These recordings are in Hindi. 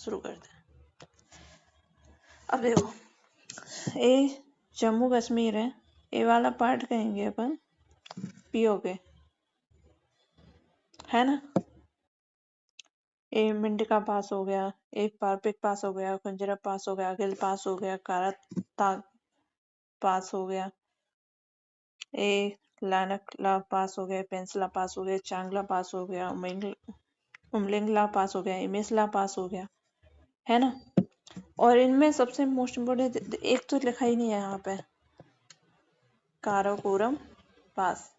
शुरू करते हैं। अब देखो, ये जम्मू कश्मीर है, ये वाला पार्ट कहेंगे अपन पीओके, है ना। ये मिंडका पास हो गया, एक पारपिक पास हो गया, कुंजरा पास हो गया, गिल पास हो गया, काराताग पास हो गया, ए लानकला पास हो गया, पेंसला पास हो गया, चांगला पास हो गया, उमलिंगला पास हो गया, इमेसला पास हो गया, है ना। और इनमें सबसे मोस्ट इम्पोर्टेंट एक तो लिखा ही नहीं है यहाँ पे, काराकोरम पास,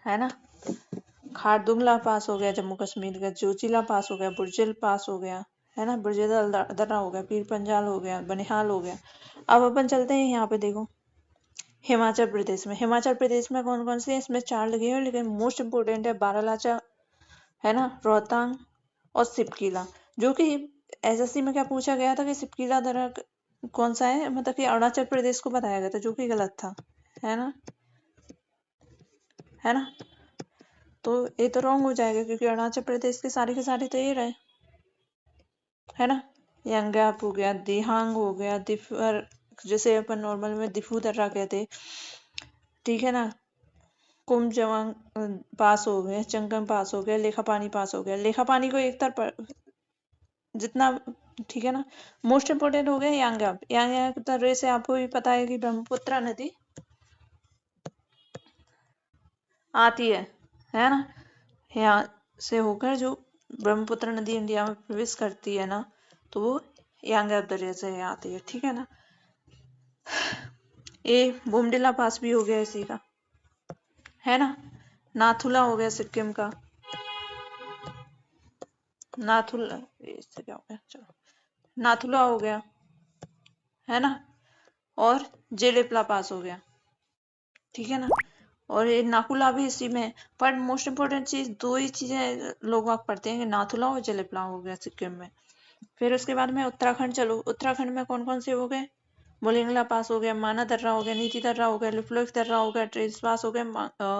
है ना। खारदुंगला पास हो गया जम्मू कश्मीर का, जोजिला पास हो गया, बुर्जिल पास हो गया, है ना, बुर्जिल दर्रा हो गया, पीर पंजाल हो गया, बनिहाल हो गया। अब अपन चलते हैं यहाँ पे, देखो हिमाचल प्रदेश में। हिमाचल प्रदेश में कौन कौन से हैं, इसमें 4 लगे हैं, लेकिन मोस्ट इम्पोर्टेंट है बारालाचा, है ना, रोहतांग और सिपकीला। जो कि एसएससी में क्या पूछा गया था कि सिपकीला दर्रा कौन सा है, मतलब कि अरुणाचल प्रदेश को बताया गया था, जो कि गलत था, है ना, है ना। तो ये तो रॉन्ग हो जाएगा, क्योंकि अरुणाचल प्रदेश के सारे तो ये रहे, है ना। यंगैप हो गया, दिहांग हो गया, दिफर जैसे अपन नॉर्मल में दिफू दर्रा कहते, ठीक है ना। कुम जवांग पास हो गया, चंगम पास हो गया, लेखा पानी पास हो गया। लेखा पानी को एक तरफ जितना, ठीक है ना। मोस्ट इम्पोर्टेंट हो गया यांगयाप। यांगयाप दर्रे से आपको भी पता है कि ब्रह्मपुत्र नदी आती है ना। यहाँ से होकर जो ब्रह्मपुत्र नदी इंडिया में प्रवेश करती है ना, तो वो यांगयाप दर्रे से आती है, ठीक है ना। ये बोमडिला पास भी हो गया इसी का, है ना। नाथुला हो गया सिक्किम का, नाथुला, इससे क्या हो गया, चलो नाथुला हो गया, है ना। और जेलेपला पास हो गया, ठीक है ना। और ये नाकुला भी इसी में है। पर मोस्ट इम्पोर्टेंट चीज, 2 ही चीजें लोग वाक पढ़ते हैं कि नाथुला और जेलेपला हो गया सिक्किम में। फिर उसके बाद में उत्तराखंड चलो, उत्तराखंड में कौन कौन से हो गए, मोलिंगला पास हो गया, माना दर्रा हो गया, नीति दर्रा हो गया, लिफलोक दर्रा हो गया, ट्रेस पास हो गया,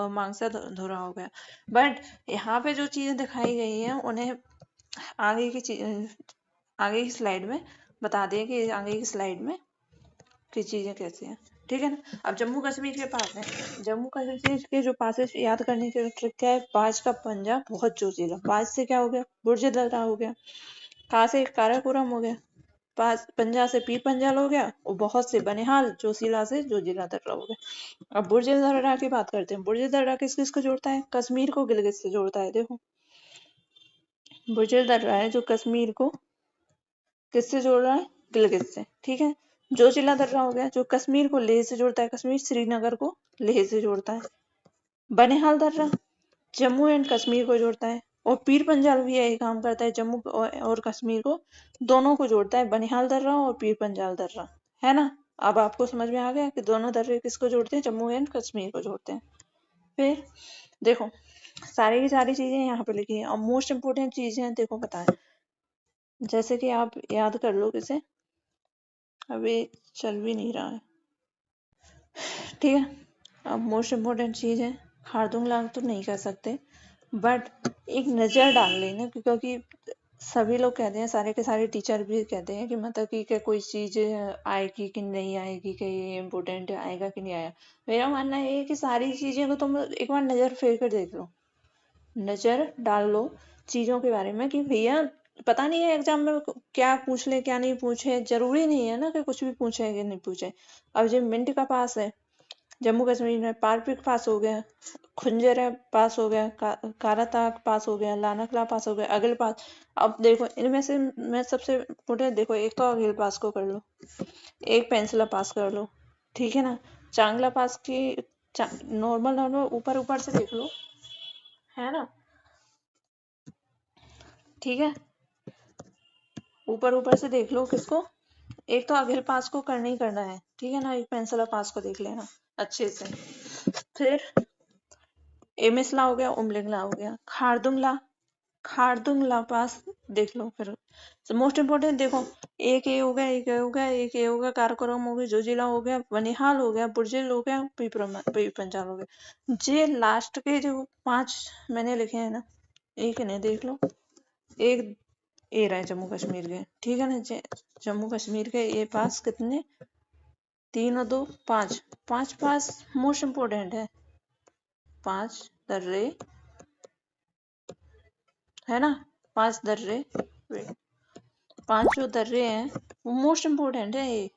मांगसा धुरा हो गया। बट यहाँ पे जो चीजें दिखाई गई हैं उन्हें आगे आगे की स्लाइड में बता दिया कि आगे की स्लाइड में की चीजें कैसी हैं, ठीक है ना। अब जम्मू कश्मीर के पास है, जम्मू कश्मीर के जो पासेस याद करने के ट्रिक है, बाज का पंजा बहुत जोशीला। बाज से क्या हो गया, बुर्ज दर्रा हो गया, का से काराकोरम हो गया, पास पंजा से पीर पंजाल हो गया, और बहुत से बनिहाल, जोशीला से जोजिला दर्रा हो गया। अब बुर्ज दर्रा की बात करते हैं। बुर्ज दर्रा किस किस को जोड़ता है, कश्मीर को गिलगित से जोड़ता है। देखो बुर्ज दर्रा है जो कश्मीर को किससे जोड़ रहा है, गिलगित से, ठीक है। जोजिला दर्रा हो गया जो कश्मीर को लेह से जोड़ता है, कश्मीर श्रीनगर को लेह से जोड़ता है। बनिहाल दर्रा जम्मू एंड कश्मीर को जोड़ता है, और पीर पंजाल भी यही काम करता है, जम्मू और कश्मीर को दोनों को जोड़ता है, बनिहाल दर्रा और पीर पंजाल दर्रा, है ना। अब आपको समझ में आ गया कि दोनों दर्रे किसको जोड़ते हैं, जम्मू एंड कश्मीर को जोड़ते हैं। फिर देखो सारी की सारी चीजें यहाँ पे लिखी है, और मोस्ट इम्पोर्टेंट चीजें देखो बताएं, जैसे कि आप याद कर लो इसे, अभी चल भी नहीं रहा है, ठीक है। अब मोस्ट इम्पोर्टेंट चीज है, खारदुंग लांग तो नहीं कर सकते, बट एक नज़र डाल लेना, क्योंकि सभी लोग कहते हैं, सारे के सारे टीचर भी कहते हैं कि मतलब कि कोई चीज़ आएगी कि नहीं आएगी, कि ये इम्पोर्टेंट आएगा कि नहीं आएगा। मेरा मानना है कि सारी चीज़ें को तुम एक बार नज़र फेर कर देख लो, नज़र डाल लो चीज़ों के बारे में, कि भैया पता नहीं है एग्जाम में क्या पूछ ले क्या नहीं पूछे, जरूरी नहीं है ना कि कुछ भी पूछे कि नहीं पूछे। अब जो मिंट का पास है जम्मू कश्मीर में, पारपिक पास हो गया, खुंजर पास हो गया, काराताक पास हो गया, लानकला पास हो गया, अगिल पास। अब देखो इनमें से मैं सबसे इम्पोर्टेंट, देखो एक तो अगिल पास को कर लो, एक पेंसिला पास कर लो, ठीक है ना। चांगला पास की नॉर्मल नॉर्मल ऊपर ऊपर से देख लो, है ना, ठीक है। ऊपर ऊपर से देख लो किसको, एक तो अगिल पास को करना ही करना है, ठीक है ना। एक पेंसिला पास को देख लेना अच्छे से। फिर एमिसला हो गया, उमलिंगला हो गया, खारदुंगला पास देख लो। फिर मोस्ट इम्पोर्टेंट देखो, एक ये हो गया, एक ये हो गया, एक ये हो गया, काराकोरम हो गया, जोजिला हो गया, बनिहाल हो गया, बुर्जिल हो गया, पीर पंजाल हो गया। जे लास्ट के जो 5 मैंने लिखे हैं ना, एक इन्हें देख लो, एक ये रहे जम्मू कश्मीर के, ठीक है ना। जम्मू कश्मीर के ये पास कितने, 3 और 2 5, 5 पास मोस्ट इम्पोर्टेंट है। 5 दर्रे है ना, 5 दर्रे, 5 जो दर्रे हैं वो मोस्ट इम्पोर्टेंट है। ये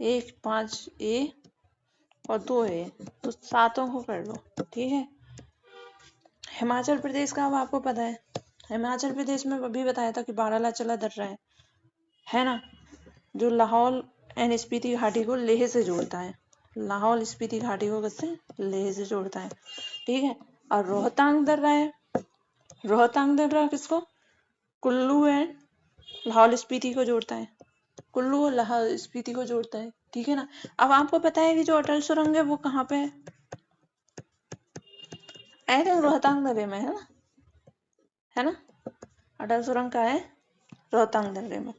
1 5 ए और 2 ए, तो 7 को कर लो, ठीक है। हिमाचल प्रदेश का अब आपको पता है, हिमाचल प्रदेश में अभी बताया था कि बारालाचला दर्रा है ना, जो लाहौल एंड स्पीति घाटी को लेह से जोड़ता है। लाहौल स्पीति घाटी को किससे, लेह से जोड़ता है, ठीक है। और रोहतांग दर्रा है, रोहतांग दर्रा किसको, कुल्लू एंड लाहौल स्पीति को जोड़ता है, कुल्लू और लाहौल स्पीति को जोड़ता है, ठीक है ना। अब आपको पता है कि जो अटल सुरंग है वो कहाँ पे है, आई थिंक रोहतांग दर्रे में है ना। अटल सुरंग का है रोहतांग दर्रे में।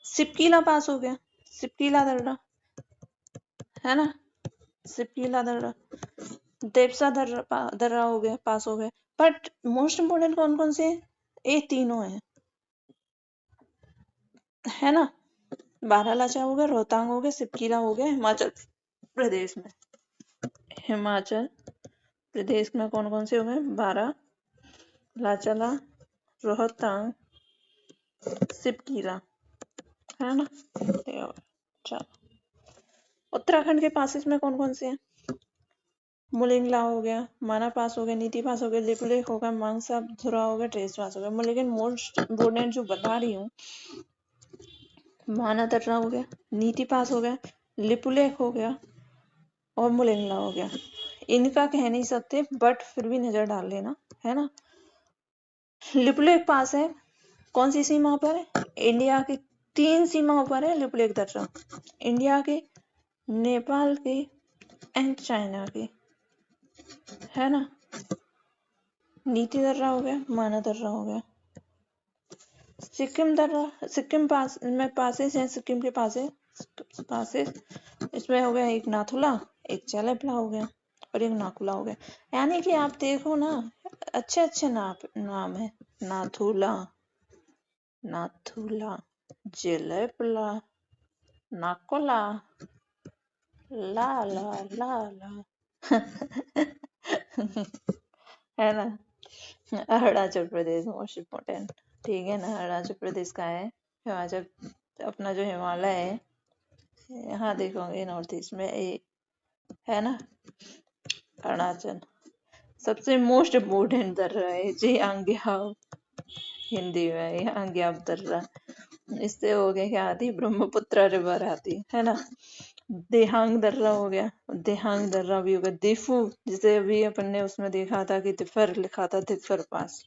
सिपकीला पास हो गया, सिपकीला दर्रा है ना, सिपकीला दर्रा, देवसा दर्रा हो गया, पास हो गया। बट मोस्ट इम्पोर्टेंट कौन कौन से हैं, ये तीनों है ना। बारालाचा हो गया, रोहतांग हो गया, सिपकीला हो गया हिमाचल प्रदेश में। हिमाचल प्रदेश में कौन कौन से हो गए, बारालाचा, रोहतांग, सिपकीला, है ना। चलो, उत्तराखंड के पासेस में कौन कौन से हैं, मुलिंगला हो गया, माना पास हो गया, नीति पास हो गया, लिपुलेख हो गया, मांगसा धुरा हो गया, ट्रेस पास हो गया। लेकिन मोस्ट इम्पोर्टेंट जो बता रही हूँ, माना दर्रा हो गया, नीति पास हो गया, लिपुलेख हो गया और मुलिंगला हो गया। इनका कह नहीं सकते बट फिर भी नजर डाल लेना, है ना। लिपुलेख पास है, कौन सी सीमा पर है, इंडिया की 3 सीमाओं पर है लिपुलेख दर्रा, इंडिया के, नेपाल की एंड चाइना की, है ना। नीति दर्रा हो गया, माना दर्रा हो गया। सिक्किम दर्रा, सिक्किम पास में पासेस हैं, सिक्किम के पासेस इसमें हो गया एक नाथुला, एक चेलेपला हो गया और एक नाकुला हो गया। यानी कि आप देखो ना, अच्छे अच्छे नाम है, नाथुला, नाथुला, जेलेपला, नाकोला, ला ला ला ला है ना। अरुणाचल प्रदेश मोस्ट इम्पोर्टेंट, ठीक है ना। अरुणाचल प्रदेश का है, हिमाचल अपना जो हिमालय है, यहाँ देखोगे नॉर्थ ईस्ट में ये है ना, अरुणाचल सबसे मोस्ट इम्पोर्टेंट दर्रा है जी, यांग्याव हिंदी में यांग्याव दर्रा। इससे हो गया क्या आती, ब्रह्मपुत्र रिवर आती है ना। देहांग दर्रा हो गया, देहांग दर्रा भी हो गया। दिफू, जिसे अभी अपन ने उसमें देखा था कि दिफर लिखा था, दिफर पास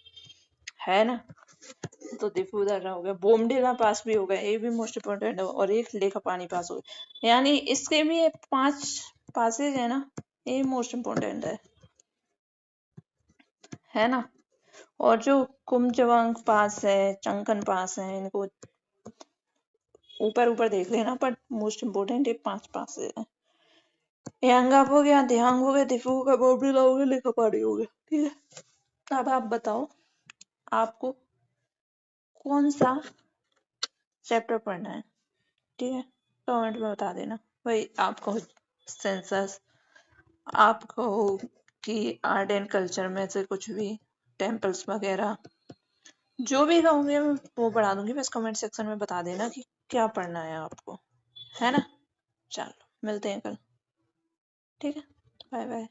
है ना, तो दिफू दर्रा हो गया। बोमडिला पास भी हो गया, ये भी मोस्ट इम्पोर्टेंट है। और एक लेखा पानी पास हो गया, यानी इसके भी 5 पासेज है ना, ये मोस्ट इम्पोर्टेंट है ना। और जो कुमचवंग पास है, चंकन पास है, इनको ऊपर ऊपर देख लेना, पर मोस्ट इम्पोर्टेंट ये 5 पासेज है। यांगाप हो गया, देहांग हो गया, दिफू हो गया, बोमडिला हो गया, लेखा पानी हो गया, ठीक है। अब आप बताओ आपको कौन सा चैप्टर पढ़ना है, ठीक है, कमेंट में बता देना। भाई आपको सेंसस, आप कहो कि आर्ट एंड कल्चर में से कुछ भी, टेम्पल्स वगैरह, जो भी कहूँगी मैं वो पढ़ा दूंगी, बस कमेंट सेक्शन में बता देना कि क्या पढ़ना है आपको, है ना। चलो मिलते हैं कल, ठीक है, बाय बाय।